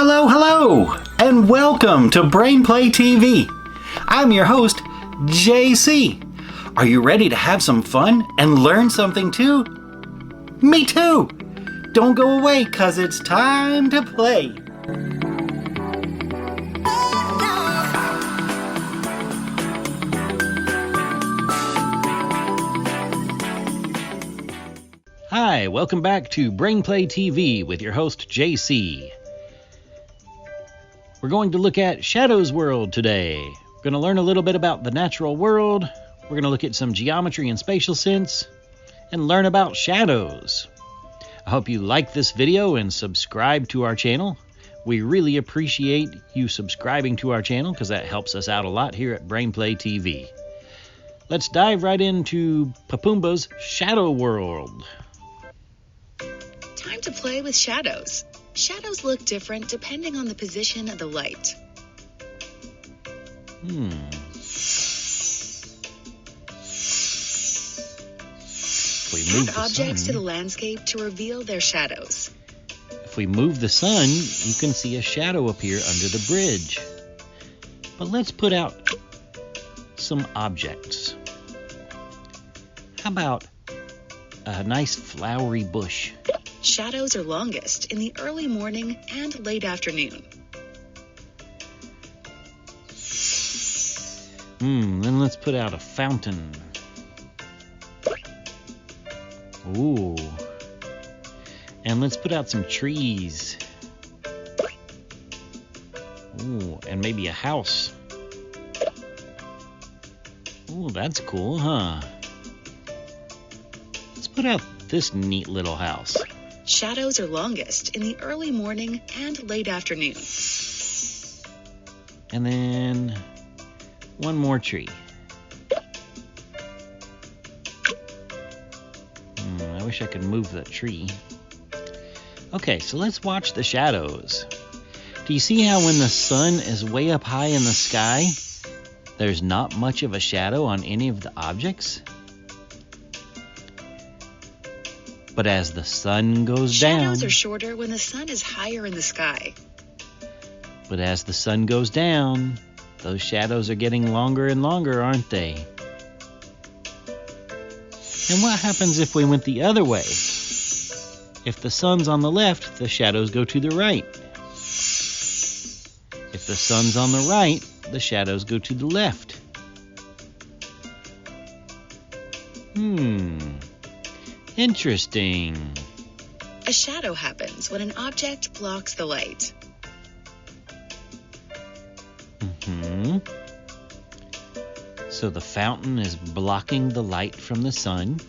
Hello, and welcome to BrainPlayTV. I'm your host, JC. Are you ready to have some fun and learn something too? Me too! Don't go away, 'cause it's time to play. Hi, welcome back to BrainPlayTV with your host, JC. We're going to look at Shadow's World today. We're going to learn a little bit about the natural world. We're going to look at some geometry and spatial sense and learn about shadows. I hope you like this video and subscribe to our channel. We really appreciate you subscribing to our channel because that helps us out a lot here at BrainPlayTV. Let's dive right into Papumba's Shadow World. Time to play with shadows. Shadows look different depending on the position of the light. Add objects to the landscape to reveal their shadows. If we move the sun, you can see a shadow appear under the bridge. But let's put out some objects. How about a nice flowery bush? Shadows are longest in the early morning and late afternoon. Then let's put out a fountain. Ooh. And let's put out some trees. Ooh, and maybe a house. Ooh, that's cool, huh? Let's put out this neat little house. Shadows are longest in the early morning and late afternoon. And then one more tree. I wish I could move that tree. Okay, so let's watch the shadows. Do you see how when the sun is way up high in the sky, there's not much of a shadow on any of the objects? But as the sun goes down... Shadows are shorter when the sun is higher in the sky. But as the sun goes down, those shadows are getting longer and longer, aren't they? And what happens if we went the other way? If the sun's on the left, the shadows go to the right. If the sun's on the right, the shadows go to the left. Interesting. A shadow happens when an object blocks the light. So the fountain is blocking the light from the sun,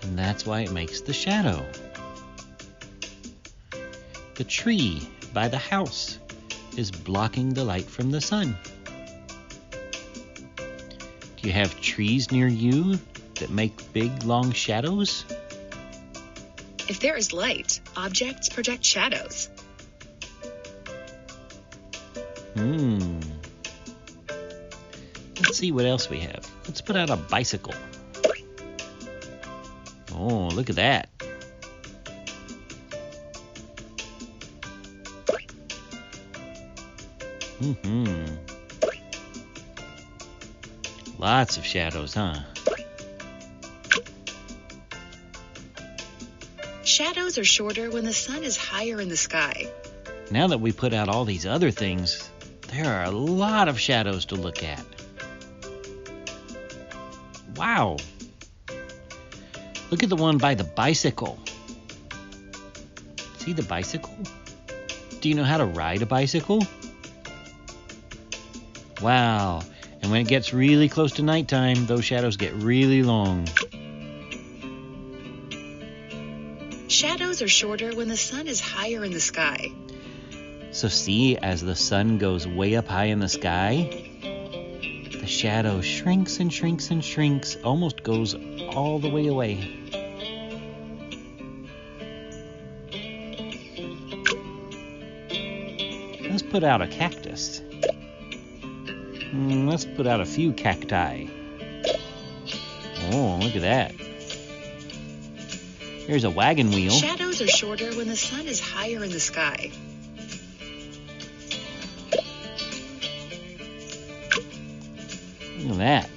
and that's why it makes the shadow. The tree by the house is blocking the light from the sun. Do you have trees near you that make big, long shadows? If there is light, objects project shadows. Let's see what else we have. Let's put out a bicycle. Oh, look at that. Lots of shadows, huh? Shadows are shorter when the sun is higher in the sky. Now that we put out all these other things, there are a lot of shadows to look at. Wow. Look at the one by the bicycle. See the bicycle? Do you know how to ride a bicycle? Wow. And when it gets really close to nighttime, those shadows get really long. Shadows are shorter when the sun is higher in the sky. So see, as the sun goes way up high in the sky, the shadow shrinks and shrinks and shrinks, almost goes all the way away. Let's put out a cactus. Let's put out a few cacti. Oh, look at that. Here's a wagon wheel. Shadows are shorter when the sun is higher in the sky. Look at that.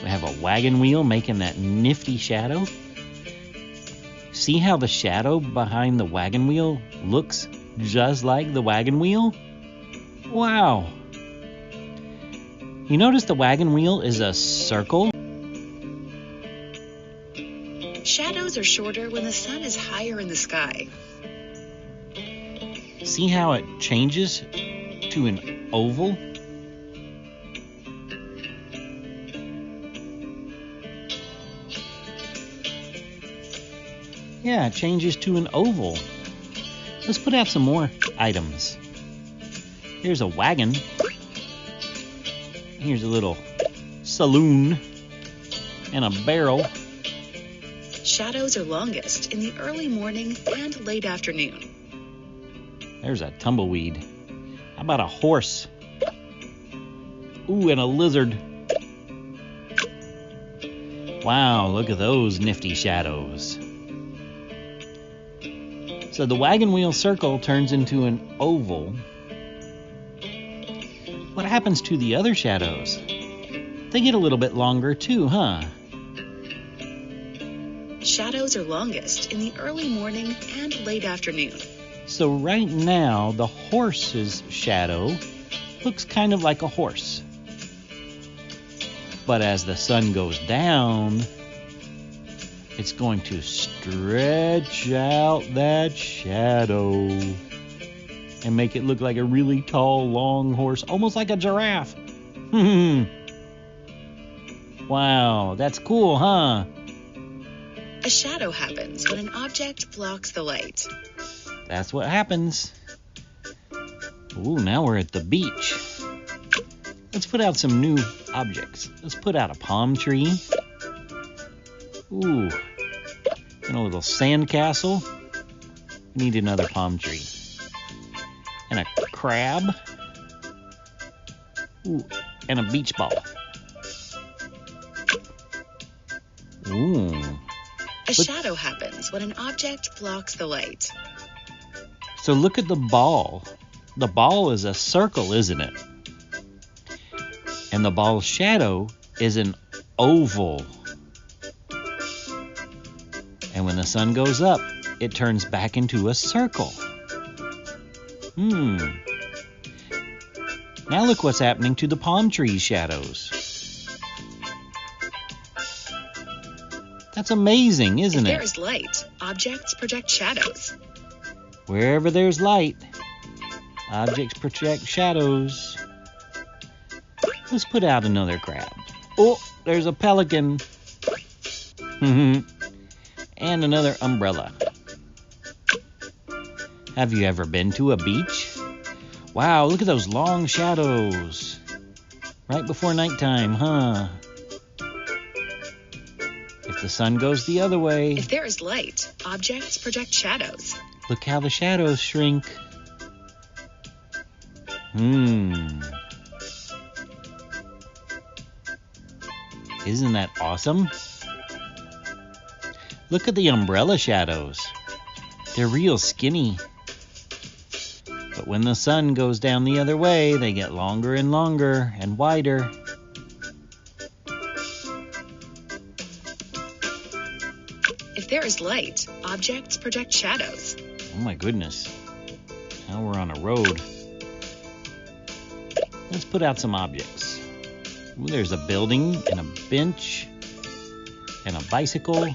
We have a wagon wheel making that nifty shadow. See how the shadow behind the wagon wheel looks just like the wagon wheel? Wow. You notice the wagon wheel is a circle? Shadows are shorter when the sun is higher in the sky. See how it changes to an oval? Yeah, it changes to an oval. Let's put out some more items. Here's a wagon. Here's a little saloon and a barrel. Shadows are longest in the early morning and late afternoon. There's a tumbleweed. How about a horse? Ooh, and a lizard. Wow, look at those nifty shadows. So the wagon wheel circle turns into an oval. What happens to the other shadows? They get a little bit longer too, huh? Shadows are longest in the early morning and late afternoon. So right now, the horse's shadow looks kind of like a horse. But as the sun goes down, it's going to stretch out that shadow and make it look like a really tall, long horse, almost like a giraffe. Wow, that's cool, huh? A shadow happens when an object blocks the light. That's what happens. Ooh, now we're at the beach. Let's put out some new objects. Let's put out a palm tree. Ooh, and a little sand castle. Need another palm tree. And a crab. Ooh, and a beach ball. Ooh. A shadow happens when an object blocks the light. So look at the ball. The ball is a circle, isn't it? And the ball's shadow is an oval. And when the sun goes up, it turns back into a circle. Now look what's happening to the palm tree shadows. That's amazing, isn't it? If there is light, objects project shadows. Wherever there's light, objects project shadows. Let's put out another crab. Oh, there's a pelican. And another umbrella. Have you ever been to a beach? Wow, look at those long shadows. Right before nighttime, huh? If the sun goes the other way... If there is light, objects project shadows. Look how the shadows shrink. Isn't that awesome? Look at the umbrella shadows. They're real skinny. But when the sun goes down the other way, they get longer and longer and wider. If there is light, objects project shadows. Oh my goodness. Now we're on a road. Let's put out some objects. Ooh, there's a building and a bench and a bicycle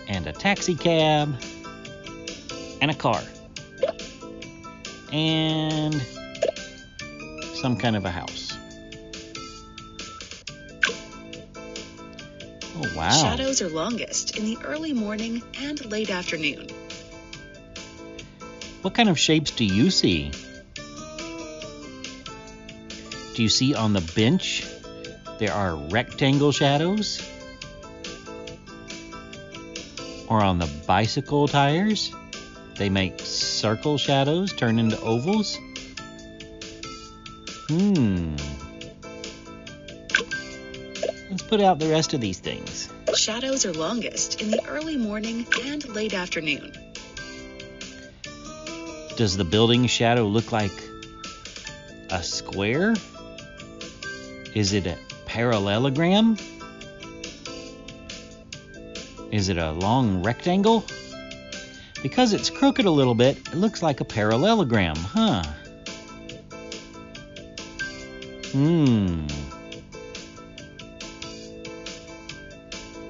and a taxi cab and a car and some kind of a house. Oh, wow. Shadows are longest in the early morning and late afternoon. What kind of shapes do you see? Do you see on the bench there are rectangle shadows? Or on the bicycle tires, they make circle shadows turn into ovals? Let's put out the rest of these things. Shadows are longest in the early morning and late afternoon. Does the building shadow look like a square? Is it a parallelogram? Is it a long rectangle? Because it's crooked a little bit, it looks like a parallelogram, huh?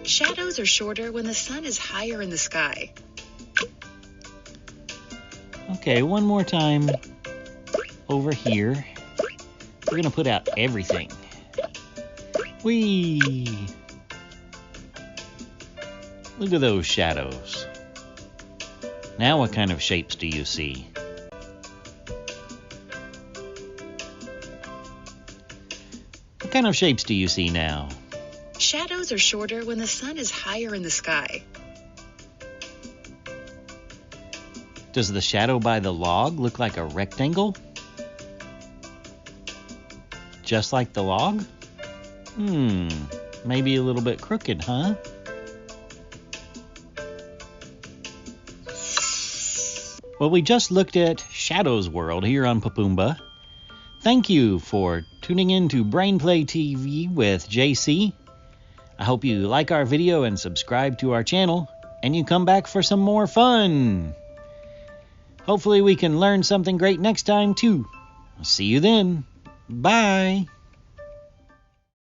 Shadows are shorter when the sun is higher in the sky. Okay, one more time over here. We're gonna put out everything. Whee! Look at those shadows. Now what kind of shapes do you see? What kind of shapes do you see now? Shadows are shorter when the sun is higher in the sky. Does the shadow by the log look like a rectangle? Just like the log? Maybe a little bit crooked, huh? Well, we just looked at Shadow's World here on Papumba. Thank you for tuning in to BrainPlayTV with JC. I hope you like our video and subscribe to our channel, and you come back for some more fun. Hopefully we can learn something great next time, too. I'll see you then. Bye.